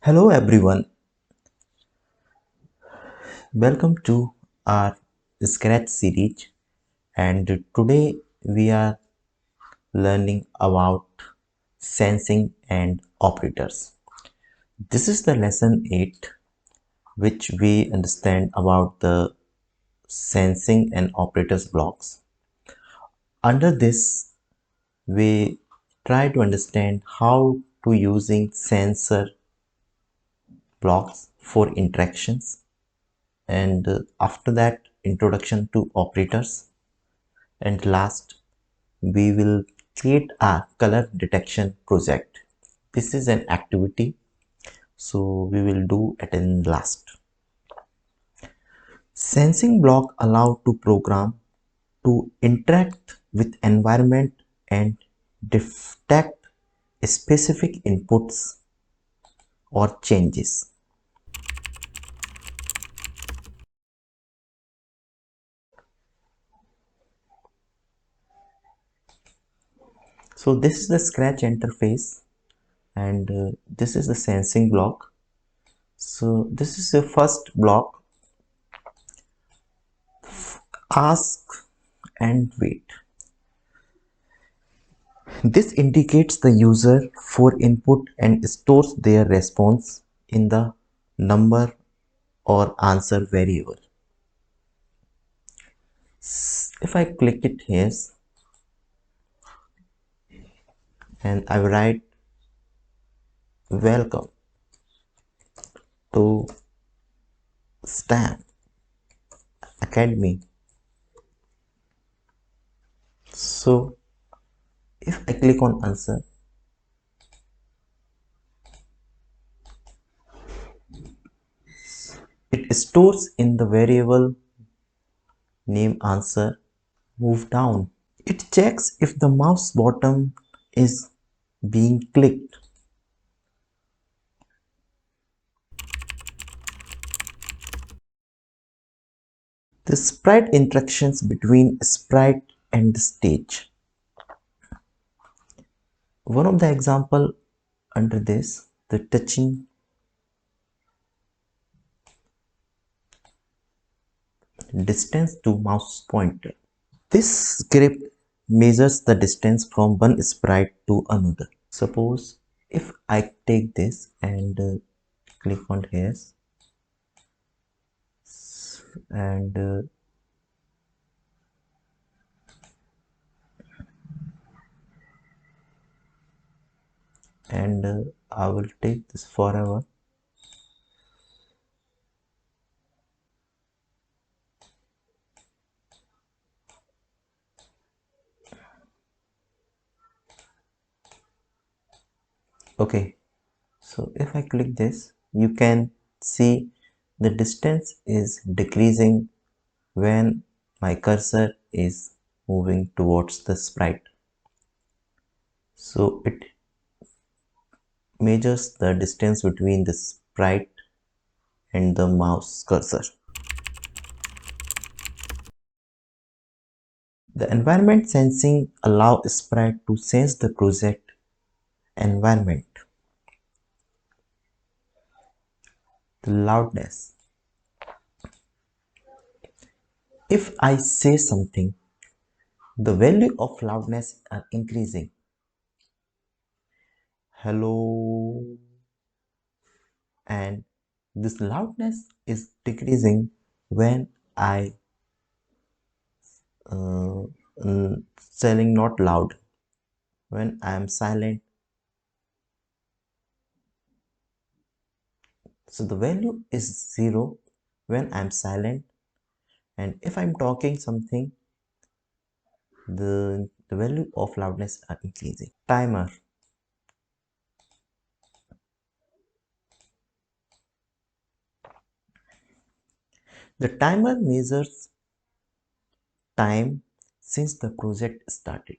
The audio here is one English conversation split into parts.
Hello everyone, welcome to our Scratch series, and today we are learning about sensing and operators. This is the lesson 8 which we understand about the sensing and operators blocks. Under this we try to understand how to using sensor blocks for interactions, and after that introduction to operators, and last we will create a color detection project. This is an activity, so we will do it in last. Sensing block allow to program to interact with environment and detect specific inputs or changes. So this is the scratch interface, and this is the sensing block. So this is the first block, ask and wait. This indicates the user for input and stores their response in the number or answer variable. If I click it here and I write welcome to STEM Academy. So if I click on answer, it stores in the variable name answer. Move down. It checks if the mouse button is being clicked. The sprite interactions between sprite and the stage. One of the example under this, the touching distance to mouse pointer. This script measures the distance from one sprite to another. Suppose if I take this and click on here and I will take this forever. Okay, so if I click this, you can see the distance is decreasing when my cursor is moving towards the sprite. So it measures the distance between the sprite and the mouse cursor. The environment sensing allows sprite to sense the project environment, the loudness. If I say something, the value of loudness are increasing. Hello, and this loudness is decreasing when I uh, selling not loud. When I am silent, so the value is 0 when I am silent, and if I'm talking something, the value of loudness are increasing. Timer. The timer measures time since the project started.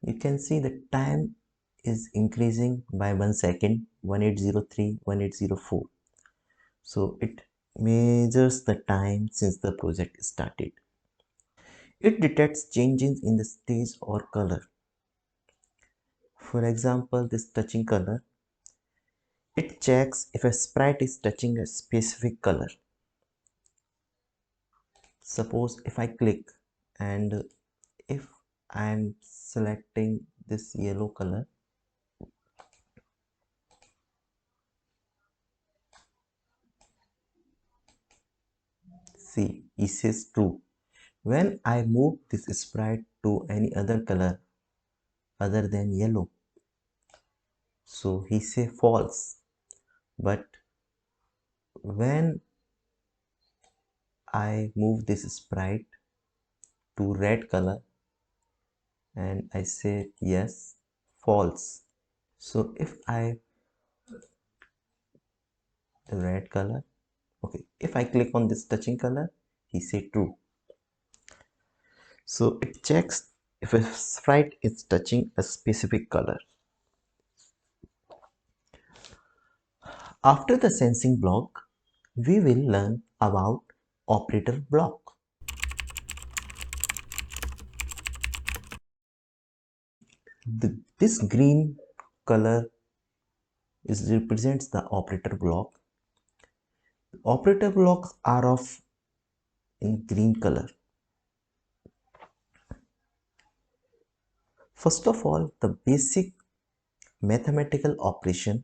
You can see the time is increasing by 1 second, 1803, 1804. So it measures the time since the project started. It detects changes in the stage or color. For example, this touching color, It checks if a sprite is touching a specific color. Suppose if I click and if I am selecting this yellow color, see, it says true. When I move this sprite to any other color other than yellow, so he say false. But when I move this sprite to red color and I say yes, false. So if I the red color, okay, if I click on this touching color, he say true. So it checks if a sprite is touching a specific color. After the sensing block, we will learn about operator block. This green color represents the operator block. Operator blocks are of in green color. First of all, the basic mathematical operation.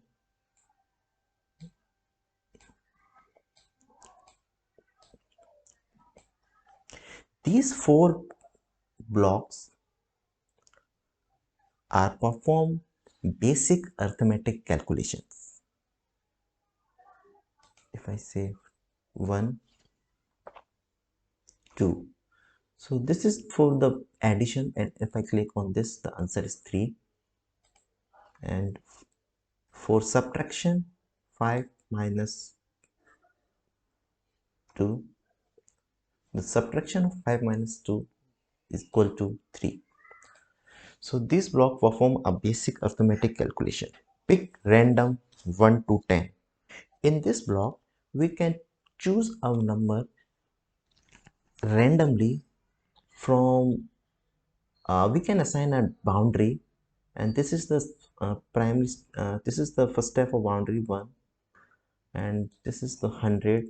These four blocks are perform basic arithmetic calculations. If I say 1, 2. So this is for the addition, and if I click on this, the answer is 3. And for subtraction, 5 minus 2. The subtraction of 5 minus 2 is equal to 3. So this block perform a basic arithmetic calculation. Pick random 1 to 10. In this block, we can choose a number randomly from, we can assign a boundary, and this is the primary, this is the first step of boundary 1, and this is the 100.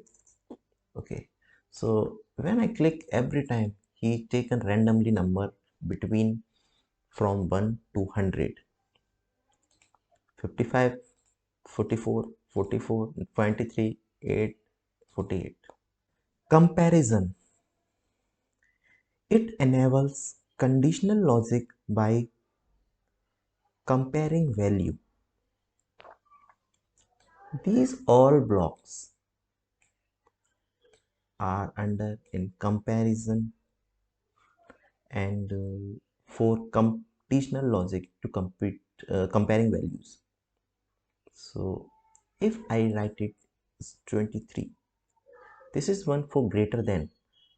Okay, so when I click, every time he taken randomly number between from 1 to 100, 55, 44, 44, 23, 8, 48. Comparison. It enables conditional logic by comparing value. These all blocks are under in comparison and for conditional logic to compete comparing values. So if I write it as 23, this is one for greater than.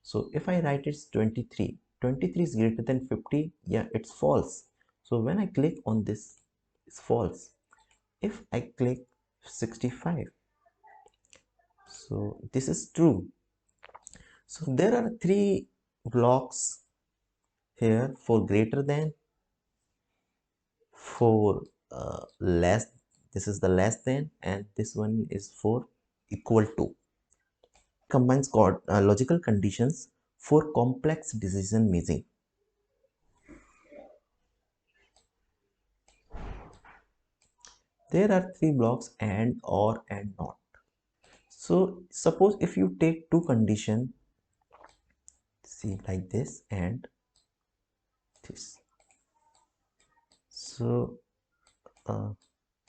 So if I write it's 23, 23 is greater than 50, yeah, it's false. So when I click on this, it's false. If I click 65, so this is true. So there are three blocks here for greater than, for less, this is the less than, and this one is for equal to. Combines logical conditions for complex decision making. There are three blocks: and, or, and not. So suppose if you take two condition, see like this and this. So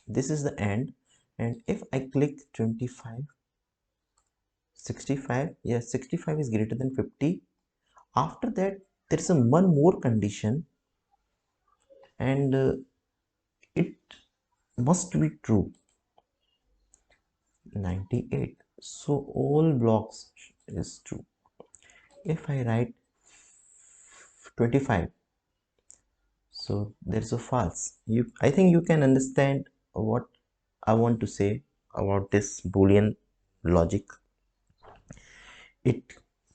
this is the and if I click 25, 65, yes, 65 is greater than 50. After that, there is a one more condition, and it must be true, 98. So all blocks is true. If I write 25, so there's a false. I think you can understand what I want to say about this Boolean logic. It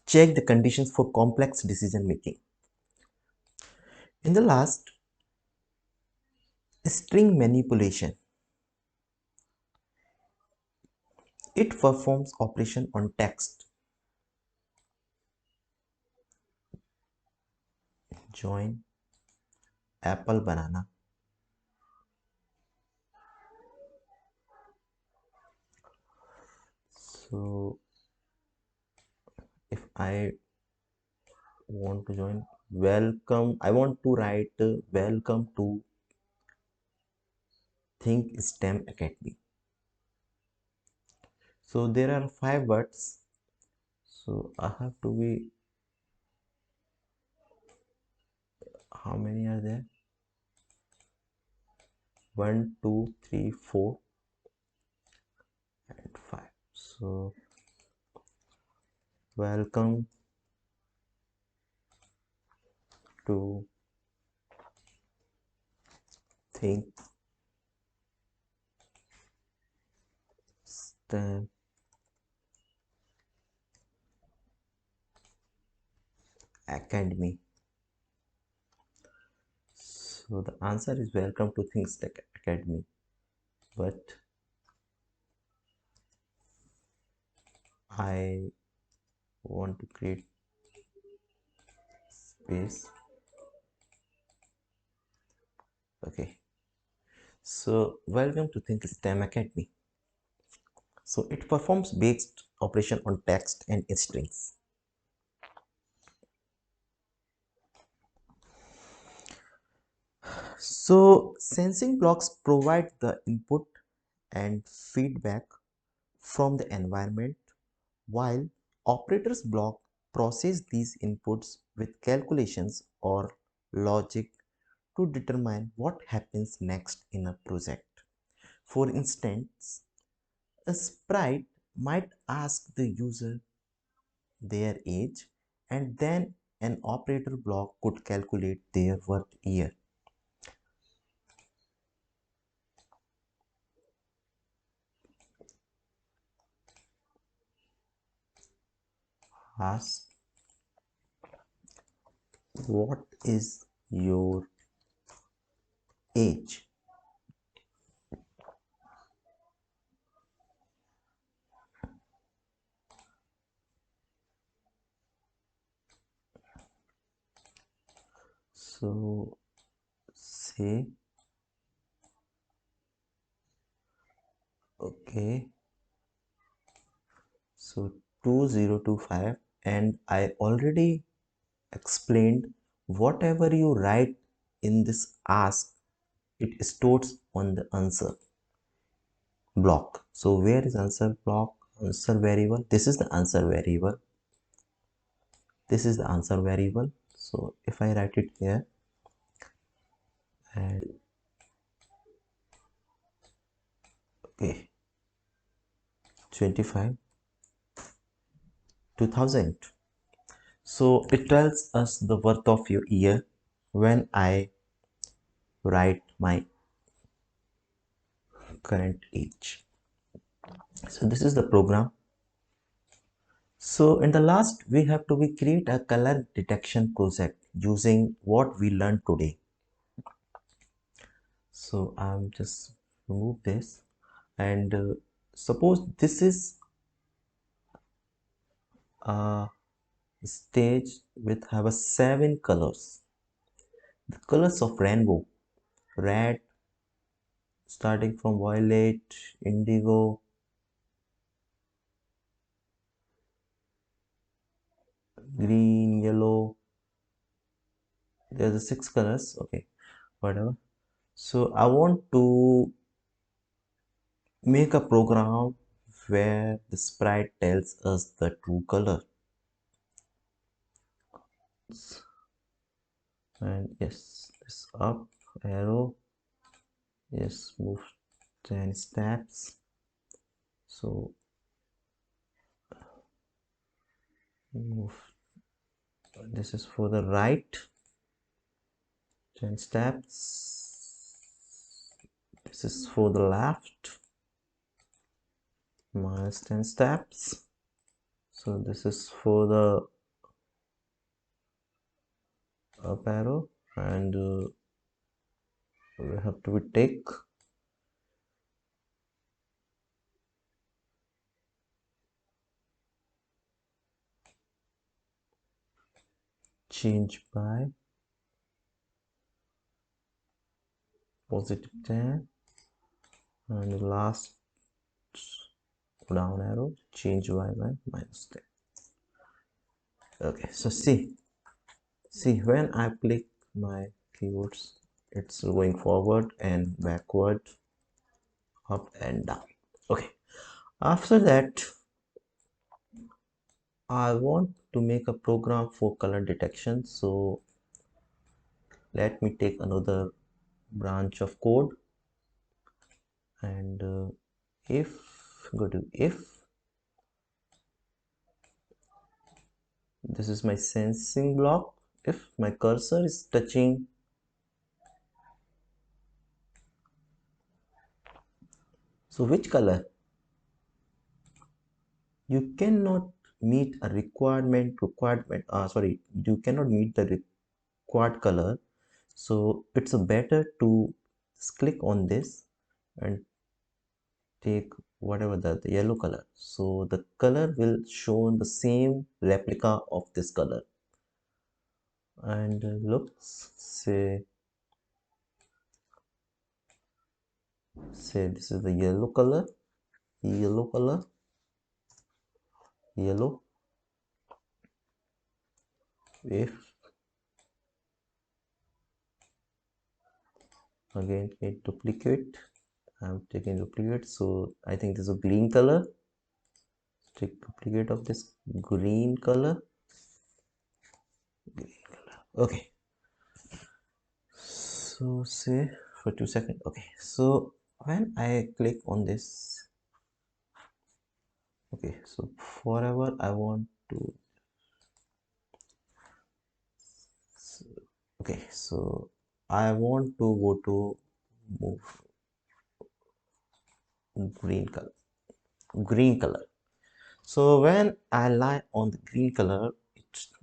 check the conditions for complex decision making. In the last, string manipulation. It performs operation on text. Join apple banana. So if I want to join welcome, I want to write welcome to Think STEM Academy. So there are 5 words. So I have to be, how many are there? 1, 2, 3, 4, and 5. So welcome to Think STEM Academy. So the answer is welcome to Think STEM Academy. But I want to create space. Okay. So welcome to Think STEM Academy. So it performs based operation on text and strings. So sensing blocks provide the input and feedback from the environment, while operators block process these inputs with calculations or logic to determine what happens next in a project. For instance, a sprite might ask the user their age, and then an operator block could calculate their work year. Ask what is your age? So say okay, so 2025, and I already explained whatever you write in this ask, it stores on the answer block. So where is answer block? Answer variable. This is the answer variable. This is the answer variable. So if I write it here and okay, 25 2000. So it tells us the worth of your year when I write my current age. So this is the program. So in the last, we have to we create a color detection project using what we learned today. So I'm just remove this, and suppose this is a stage with have a 7 colors. The colors of rainbow: red, starting from violet, indigo, green, yellow. There's the 6 colors. Okay, whatever. So I want to make a program where the sprite tells us the true color. And yes, this up arrow, yes, move 10 steps. So move, this is for the right, 10 steps. This is for the left, minus 10 steps. So this is for the up arrow, and we have to take change by positive 10, and the last down arrow change by minus 10. Okay, so see when I click my keywords, it's going forward and backward, up and down. Okay, after that I want to make a program for color detection. So let me take another branch of code, and if go to if this is my sensing block, if my cursor is touching so which color, you cannot meet a requirement, you cannot meet the required color. So it's better to just click on this and take whatever the yellow color, so the color will show the same replica of this color. And looks say this is the yellow color, yellow color, yellow. If again it duplicate, I'm taking duplicate, so I think this is a green color. Take duplicate of this green color. Okay, so say for 2 seconds. Okay, so when I click on this, okay, so forever I want to, okay, so I want to go to move green color. So when I lie on the green color,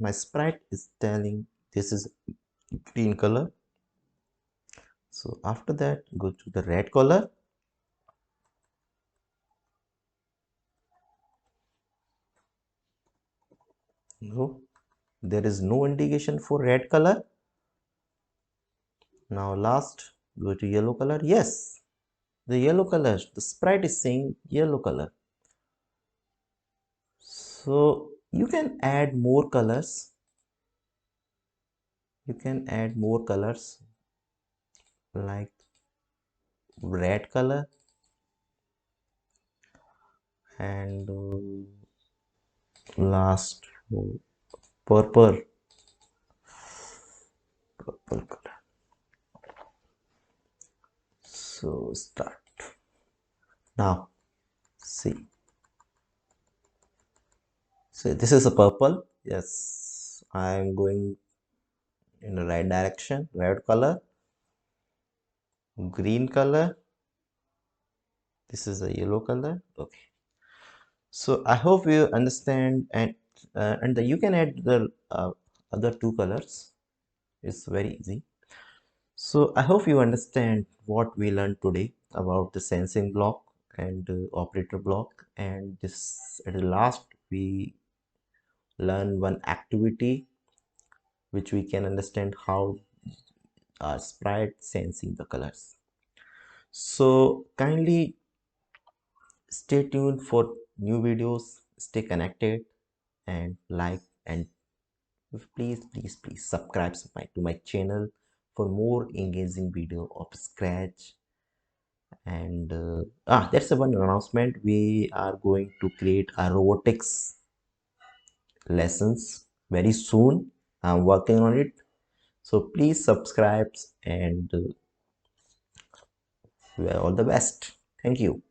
my sprite is telling this is green color. So after that, go to the red color. No, there is no indication for red color. Now last, go to yellow color. Yes, the yellow color, the sprite is saying yellow color. So you can add more colors. You can add more colors like red color and last purple color. So start now. See, so this is a purple. Yes, I am going in the right direction. Red color, green color. This is a yellow color. Okay, so I hope you understand, and you can add the other two colors. It's very easy. So I hope you understand what we learned today about the sensing block and operator block. And this at the last we learn one activity which we can understand how our sprite sensing the colors. So kindly stay tuned for new videos, stay connected and like, and please subscribe to my channel for more engaging video of Scratch. And that's the one announcement, we are going to create a robotics lessons very soon. I'm working on it, so please subscribe, and all the best. Thank you.